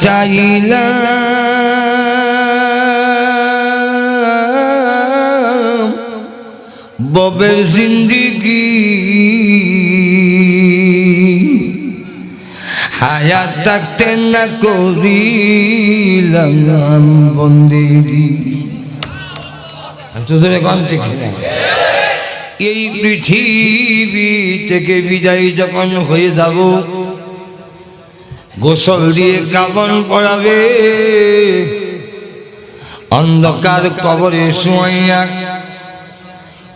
চাইলাম ববের জিন্দিগি হায়াত থাকতে না করিলাম বন্দেগি। এই পৃথিবী থেকে বিদায় যখন হয়ে যাব, গোসল দিয়ে কাফন পরাবে, অন্ধকার কবরে শুয়াইয়া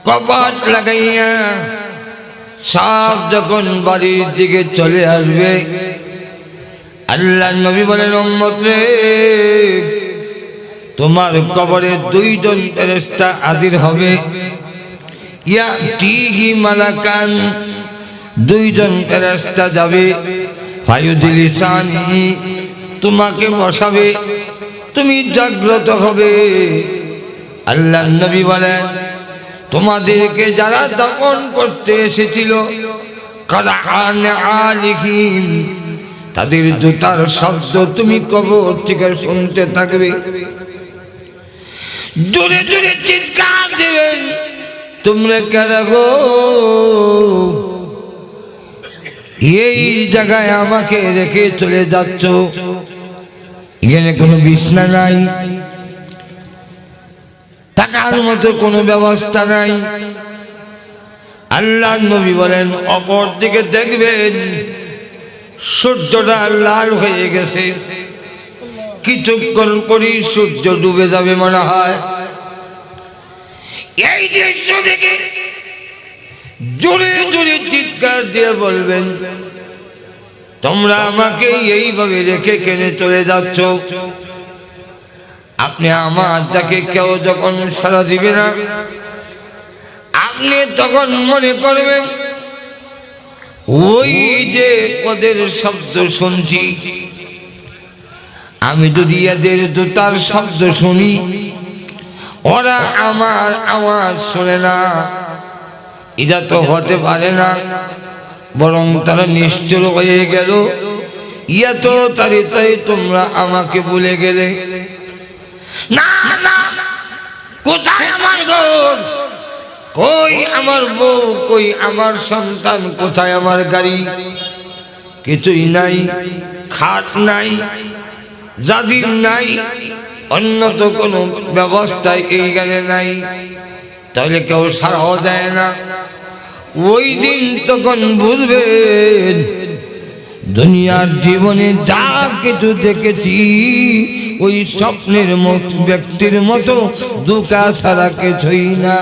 কপাট লাগাইয়া সব যখন বাড়ির দিকে চলে আসবে, আল্লাহর নবী বলেন, উম্মত রে, তোমার কবরে দুইজন ফেরেশতা হাজির হবে। ইয়াতিহি মালাকান, দুইজন ফেরেশতা যাবে, ফায়ুজলিসানি, তোমাকে বসাবে, তুমি জাগ্রত হবে। আল্লাহর নবী বলেন, তোমাদেরকে যারা দাফন করতে এসেছিল, কারান আলিহিম, তাদের জুতার শব্দ তুমি কবর থেকে শুনতে থাকবে। জোরে জোরে চিৎকার দেবেন, তোমরা কারা গো? এই জায়গায় আমাকে রেখে চলে যাচ্ছ, এখানে কোনো বিছনা নাই, থাকার মতো কোনো ব্যবস্থা নাই। আল্লাহর নবী বলেন, অপর দিকে দেখবেন সূর্যটা লাল হয়ে গেছে, কিছুক্ষণ পরই সূর্য ডুবে যাবে মনে হয়। এই দৃশ্য দেখে জোরে জোরে চিৎকার দিয়ে বলবেন, তোমরা আমাকে এইভাবে রেখে কেনে চলে যাচ্ছ? আপনি আমার ডাকে কেউ যখন সাড়া দিবে না, আপনি তখন মনে করবেন ওই যে ওদের শব্দ শুনছি, আমি যদি এদের জুতার শব্দ শুনি, ওরা আমার আওয়াজ শোনে না, এটা তো হতে পারে না, বরং তারা নিশ্চল হয়ে গেল। এত তাড়াতাড়ি তোমরা আমাকে ভুলে গেলে। না না, কোথায় আমার ঘর, কই আমার বউ, কই আমার সন্তান, কোথায় আমার গাড়ি? কিছুই নাই, খাট নাই, জাজির নাই, অন্য তো কোনো ব্যবস্থায় এই গানে নাই, তাহলে কেউ সাড়াও দেয় না। ওই দিন তখন বুঝবেন দুনিয়ার জীবনে যা কিছু দেখেছি ওই স্বপ্নের ব্যক্তির মতো দুঃখা ছাড়া কিছুই না।